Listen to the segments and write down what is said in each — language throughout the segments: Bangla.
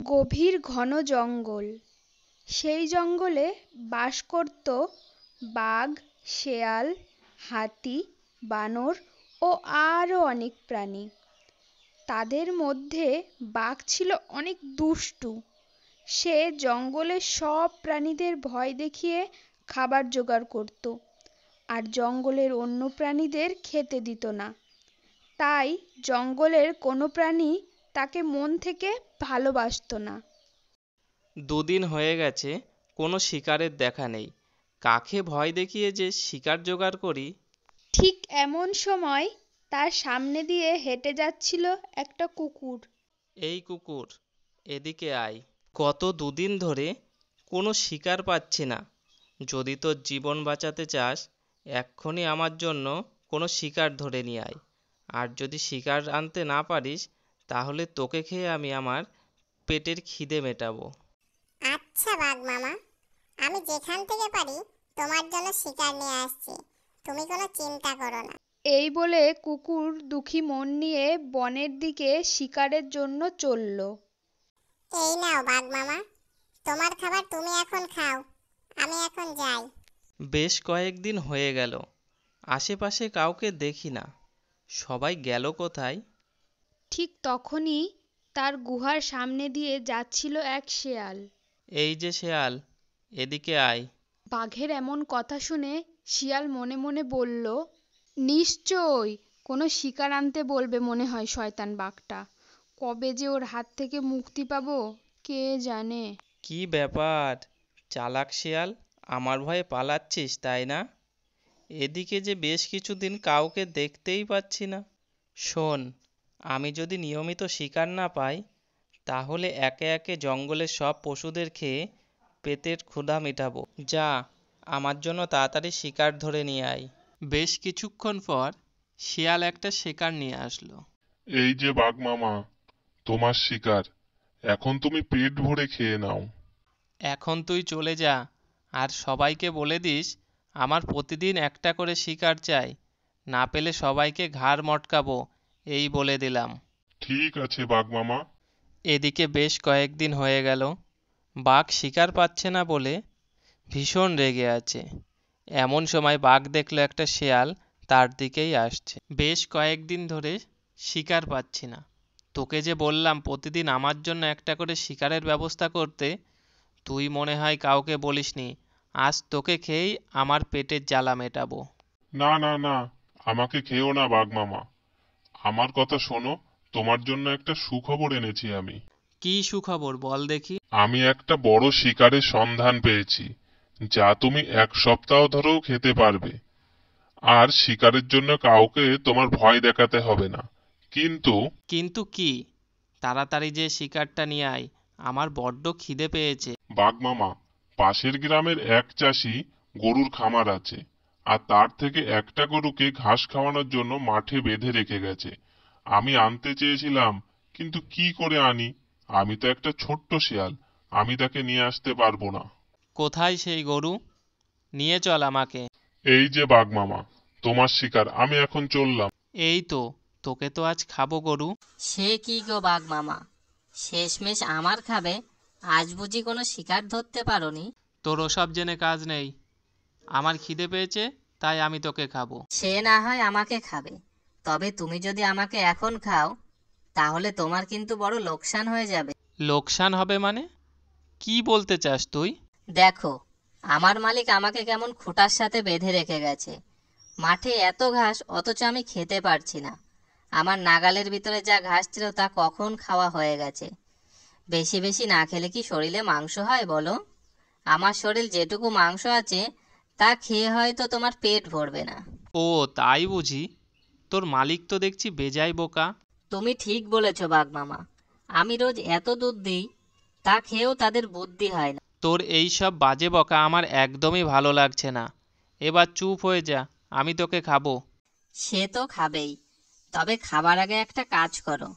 গভীর ঘন জঙ্গল। সেই জঙ্গলে বাস করত বাঘ, শেয়াল, হাতি, বানর ও আরও অনেক প্রাণী। তাদের মধ্যে বাঘ ছিল অনেক দুষ্টু। সে জঙ্গলের সব প্রাণীদের ভয় দেখিয়ে খাবার জোগাড় করত, আর জঙ্গলের অন্য প্রাণীদের খেতে দিত না। তাই জঙ্গলের কোনো প্রাণী তাকে মন থেকে ভালোবাসত না। দুদিন হয়ে গেছে, কোনো শিকারের দেখা নেই। কাকে ভয় দেখিয়ে যে শিকার জোগাড় করি। ঠিক এমন সময় তার সামনে দিয়ে হেঁটে যাচ্ছিল একটা কুকুর। এই কুকুর, এদিকে আয়। গত দুদিন ধরে কোনো শিকার পাচ্ছি না। যদি তোর জীবন বাঁচাতে চাস, এক্ষুনি আমার জন্য কোনো শিকার ধরে নিয়ে আয়। আর যদি শিকার আনতে না পারিস, তাহলে তোকে খেয়ে আমি আমার পেটের খিদে মেটাবো। আচ্ছা বাঘ মামা, আমি যেখান থেকে পারি তোমার জন্য শিকার নিয়ে আসছি, তুমি কোনো চিন্তা করো না। এই বলে কুকুর দুঃখী মন নিয়ে বনের দিকে শিকারের জন্য চলল। এই নাও বাঘ মামা, তোমার খাবার তুমি এখন খাও, আমি এখন যাই। বেশ কয়েকদিন হয়ে গেল, আশেপাশে কাউকে দেখি না। সবাই গেল কোথায়? ঠিক তখনই তার গুহার সামনে দিয়ে যাচ্ছিল এক শেয়াল। এই যে শেয়াল, এদিকে আয়। বাঘের এমন কথা শুনে শিয়াল মনে মনে বলল, নিশ্চয়ই কোনো শিকার আনতে বলবে মনে হয় শয়তান বাঘটা। কবে যে ওর হাত থেকে মুক্তি পাবো কে জানে। কি ব্যাপার চালাক শেয়াল, আমার ভয়ে পালাচ্ছিস তাই না? এদিকে যে বেশ কিছুদিন কাউকে দেখতেই পাচ্ছি না। শোন, আমি যদি নিয়মিত শিকার না পাই, তাহলে একে একে জঙ্গলের সব পশুদের খেয়ে পেটের ক্ষুধা মেটাবো। যা, আমার জন্য তাড়াতাড়ি শিকার ধরে নিয়ে আয়। বেশ কিছুক্ষণ পর শিয়াল একটা শিকার নিয়ে আসলো। এই যে বাঘ মামা, তোমার শিকার। এখন তুমি পেট ভরে খেয়ে নাও। এখন তুই চলে যা, আর সবাইকে বলে দিস আমার প্রতিদিন একটা করে শিকার চাই। না পেলে সবাইকে ঘাড় মটকাবো, এই বলে দিলাম। ঠিক আছে বাঘ মামা। এদিকে বেশ কয়েকদিন হয়ে গেল, বাঘ শিকার পাচ্ছে না বলে ভীষণ রেগে আছে। এমন সময় বাঘ দেখলো একটা শেয়াল তার দিকেই আসছে। বেশ কয়েকদিন ধরে শিকার পাচ্ছি না। তোকে যে বললাম প্রতিদিন আমার জন্য একটা করে শিকারের ব্যবস্থা করতে, তুই মনে হয় কাউকে বলিসনি। আজ তোকে খেয়েই আমার পেটের জ্বালা মেটাবো। না না না, আমাকে খেও না বাঘ মামা। আমার কথা শোনো, তোমার জন্য একটা সুখবর এনেছি আমি। কি সুখবর বল দেখি। আমি একটা বড় শিকারের সন্ধান পেয়েছি, যা তুমি 1 সপ্তাহ ধরেও খেতে পারবে। আর শিকারের জন্য কাউকে তোমার ভয় দেখাতে হবে না। কিন্তু কিন্তু কি? তাড়াতাড়ি যে শিকারটা নিয়ে আয়, আমার বড্ড খিদে পেয়েছে। বাঘ মামা, পাশের গ্রামের এক চাষি গরুর খামার আছে, আর তার থেকে একটা গরুকে ঘাস খাওয়ানোর জন্য মাঠে বেঁধে রেখে গেছে। আমি আনতে চেয়েছিলাম, কিন্তু কি করে আনি? আমি তো একটা ছোট্ট শেয়াল, আমি তাকে নিয়ে আসতে পারবো না। কোথায় সেই গরু? নিয়ে চল আমাকে। এই যে বাঘ মামা, তোমার শিকার, আমি এখন চললাম। এই তো, তোকে তো আজ খাবো গরু। সে কি গো বাঘ মামা, শেষমেশ আমার খাবে? আজ বুঝি কোনো শিকার ধরতে পারোনি? তোর ওসব জেনে কাজ নেই। আমার খিদে পেয়েছে, তাই আমি তোকে খাবো। সে না হয় আমাকে খাবে, তবে তুমি যদি আমাকে এখন খাও, তাহলে তোমার কিন্তু বড় লোকসান হয়ে যাবে। লোকসান হবে মানে? কি বলতে চাস তুই? দেখো, আমার মালিক আমাকে কেমন খুঁটার সাথে বেঁধে রেখে গেছে। মাঠে এত ঘাস, অথচ আমি খেতে পারছি না। আমার নাগালের ভিতরে যা ঘাস ছিল তা কখন খাওয়া হয়ে গেছে। বেশি বেশি না খেলে কি শরীরে মাংস হয় বলো? আমার শরীর যেটুকু মাংস আছে তা খেয়ে হয়তো তোমার পেট ভরবে না। ও তাই বুঝি? তোর মালিক তো দেখছি বেজায় বোকা। তুমি ঠিক বলেছ বাঘ মামা, আমি রোজ এত দুধ দিই, তা খেয়েও তাদের বুদ্ধি হয় না। তোর এই সব বাজে বকা আমার একদমই ভালো লাগছে না। এবার চুপ হয়ে যা, আমি তোকে খাবো। সে তো খাবেই, তবে খাবার আগে একটা কাজ করো,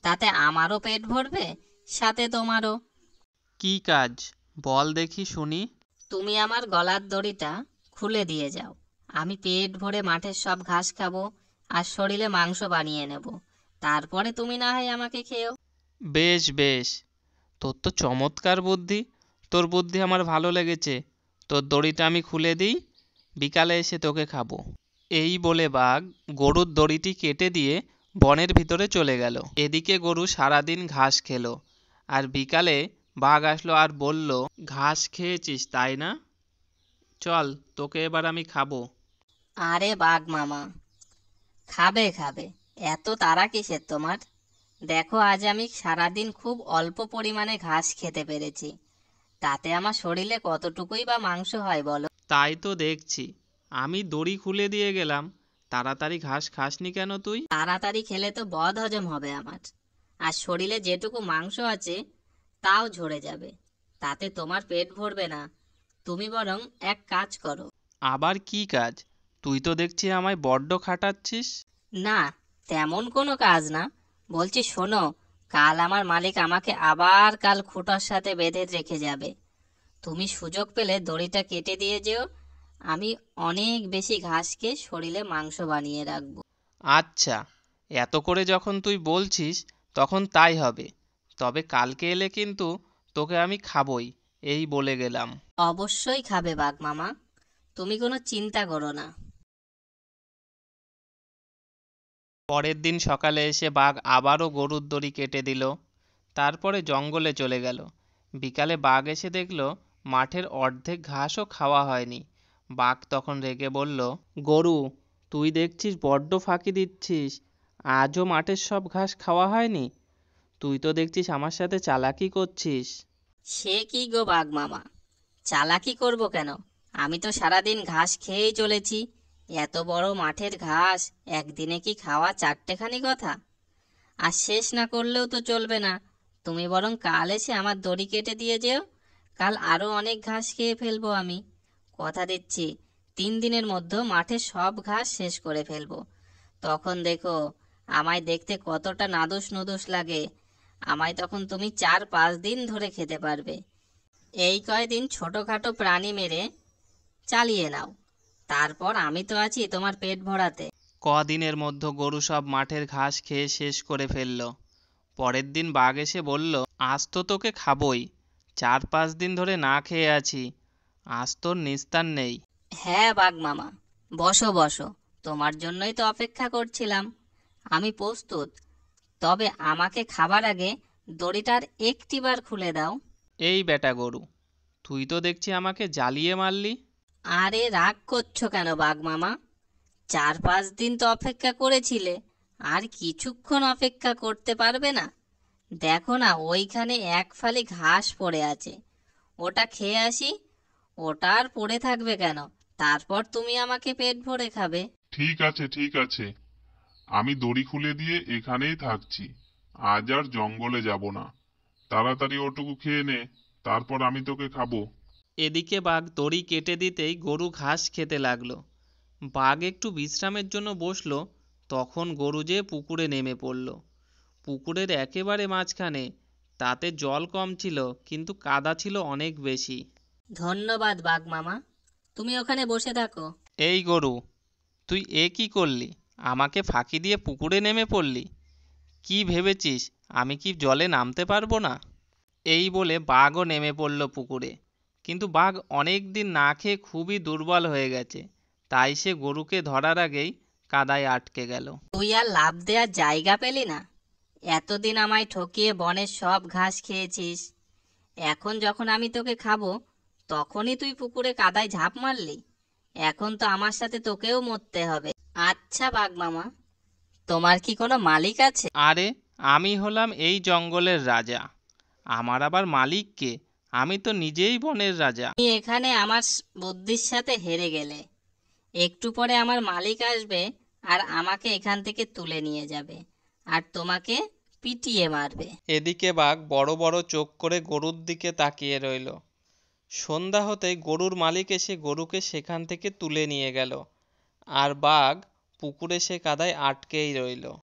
তাতে আমারও পেট ভরবে, সাথে তোমারও। কি কাজ বল দেখি শুনি। তুমি আমার গলার দড়িটা খুলে দিয়ে যাও। আমি পেট ভরে মাঠের সব ঘাস খাবো, আর শরীরে মাংস বানিয়ে নেব। তারপরে তুমি না হয় আমাকে খেও। বেশ বেশ, তোর তো চমৎকার বুদ্ধি। তোর বুদ্ধি আমার ভালো লেগেছে। তোর দড়িটা আমি খুলে দিই, বিকালে এসে তোকে খাবো। এই বলে বাঘ গরুর দড়িটি কেটে দিয়ে বনের ভিতরে চলে গেল। এদিকে গরু সারাদিন ঘাস খেলো, আর বিকালে বাঘ আসলো আর বলল, ঘাস খেয়েছিস তাই না? চল, তোকে এবার আমি খাবো। আরে বাঘ মামা, খাবে খাবে, এত তাড়া কিসের তোমার? দেখো, আজ আমি সারাদিন খুব অল্প পরিমাণে ঘাস খেতে পেরেছি, তাতে আমার শরীরে কতটুকুই বা মাংস হয় বলো? তাই তো দেখছি, আমি দড়ি খুলে দিয়ে গেলাম, তাড়াতাড়ি ঘাস খাসনি কেন তুই? তাড়াতাড়ি খেলে তো বদ হজম হবে আমার, আর শরীরে যেটুকু মাংস আছে তাও ঝরে যাবে, তাতে তোমার পেট ভরবে না। তুমি বরং এক কাজ করো। আবার কি কাজ? তুই তো দেখছি আমায় বড্ড খাটাচ্ছিস। না, তেমন কোনো কাজ না, বলছি শোনো, কাল আমার মালিক আমাকে আবার কাল খুঁটার সাথে বেঁধে রেখে যাবে। তুমি সুযোগ পেলে দড়িটা কেটে দিয়ে যেও, আমি অনেক বেশি ঘাস খেয়ে শরীরে মাংস বানিয়ে রাখবো। আচ্ছা, এত করে যখন তুই বলছিস তখন তাই হবে। তবে কালকে এলে কিন্তু তোকে আমি খাবই, এই বলে গেলাম। অবশ্যই খাবে বাঘ মামা, তুমি কোনো চিন্তা করো না। পরের দিন সকালে এসে বাঘ আবারও গরুর দড়ি কেটে দিল, তারপরে জঙ্গলে চলে গেল। বিকালে বাঘ এসে দেখল মাঠের অর্ধেক ঘাসও খাওয়া হয়নি। বাঘ তখন রেগে বলল, গরু, তুই দেখছিস বড্ড ফাঁকি দিচ্ছিস, আজও মাঠের সব ঘাস খাওয়া হয়নি? তুই তো দেখছিস আমার সাথে চালাকি করছিস। সে কি গো বাঘ মামা, চালাকি করব কেন? আমি তো সারাদিন ঘাস খেয়েই চলেছি। এত বড় মাঠের ঘাস একদিনে কি খাওয়া চারটেখানি কথা? আর শেষ না করলেও তো চলবে না। তুমি বরং কাল এসে আমার দড়ি কেটে দিয়ে যেও, কাল আরো অনেক ঘাস খেয়ে ফেলবো আমি। কথা দিচ্ছি, 3 দিনের মধ্যে মাঠের সব ঘাস শেষ করে ফেলবো। তখন দেখো আমায় দেখতে কতটা নাদুস নুদুস লাগে। আমায় তখন তুমি 4-5 দিন ধরে খেতে পারবে। এই কয়দিন ছোটখাটো প্রাণী মেরে চালিয়ে নাও, তারপর আমি তো আছি তোমার পেট ভরাতে। কদিনের মধ্যে গরু সব মাঠের ঘাস খেয়ে শেষ করে ফেলল। পরের দিন বাঘ এসে বলল, আজ তো তোকে খাবই, 4-5 দিন ধরে না খেয়ে আছি, আজ তোর নিস্তার নেই। হ্যাঁ বাঘ মামা, বসো বসো, তোমার জন্যই তো অপেক্ষা করছিলাম। আমি প্রস্তুত, তবে আমাকে খাবার আগে দড়িটার একটিবার খুলে দাও। এই বেটা গরু, তুই তো দেখছি আমাকে জ্বালিয়ে মারলি। আরে রাগ করছো কেন বাঘ মামা? 4-5 দিন তো অপেক্ষা করেছিলে, আর কিছুক্ষণ অপেক্ষা করতে পারবে না? দেখো না, ওইখানে এক ফালি ঘাস পড়ে আছে, ওটা খেয়ে আসি। ওটা আর পড়ে থাকবে কেন? তারপর তুমি আমাকে পেট ভরে খাবে। ঠিক আছে ঠিক আছে, আমি দড়ি খুলে দিয়ে এখানেই থাকছি, আজ আর জঙ্গলে যাব না। তাড়াতাড়ি ওটুকু খেয়ে নে, তারপর আমি তোকে খাবো। এদিকে বাঘ দড়ি কেটে দিতেই গরু ঘাস খেতে লাগলো। বাঘ একটু বিশ্রামের জন্য বসলো, তখন গরু যে পুকুরে নেমে পড়ল। পুকুরের একেবারে মাঝখানে, তাতে জল কম ছিল কিন্তু কাদা ছিল অনেক বেশি। ধন্যবাদ বাঘ মামা, তুমি ওখানে বসে থাকো। এই গরু, তুই এ কি করলি? আমাকে ফাঁকি দিয়ে পুকুরে নেমে পড়লি? কি ভেবেছিস আমি কি জলে নামতে পারবো না? এই বলে বাঘও নেমে পড়ল পুকুরে। কিন্তু বাঘ অনেক দিন না খেয়ে খুবই দুর্বল হয়ে গেছে, তাই সে গরুকে ধরার আগেই কাদায় আটকে গেল। তুই আর লাফ দেওয়ার জায়গা পেলি না? এতদিন আমায় ঠকিয়ে বনের সব ঘাস খেয়েছিস, এখন যখন আমি তোকে খাবো তখনই তুই পুকুরে কাদায় ঝাঁপ মারলি। এখন তো আমার সাথে তোকেও মরতে হবে। আচ্ছা বাঘ মামা, তোমার কি কোনো মালিক আছে? আরে, আমি হলাম এই জঙ্গলের রাজা, আমার আবার মালিক কে? আমি তো নিজেই বনের রাজা। তুমি এখানে আমার বুদ্ধির সাথে হেরে গেলে। একটু পরে আমার মালিক আসবে আর আমাকে এখান থেকে তুলে নিয়ে যাবে, আর তোমাকে পিটিয়ে মারবে। এদিকে বাঘ বড় বড় চোখ করে গরুর দিকে তাকিয়ে রইল। সন্ধ্যা হতেই গরুর মালিক এসে গরুকে সেখান থেকে তুলে নিয়ে গেল, আর বাঘ পুকুরে সে কাদায় আটকেই রইল।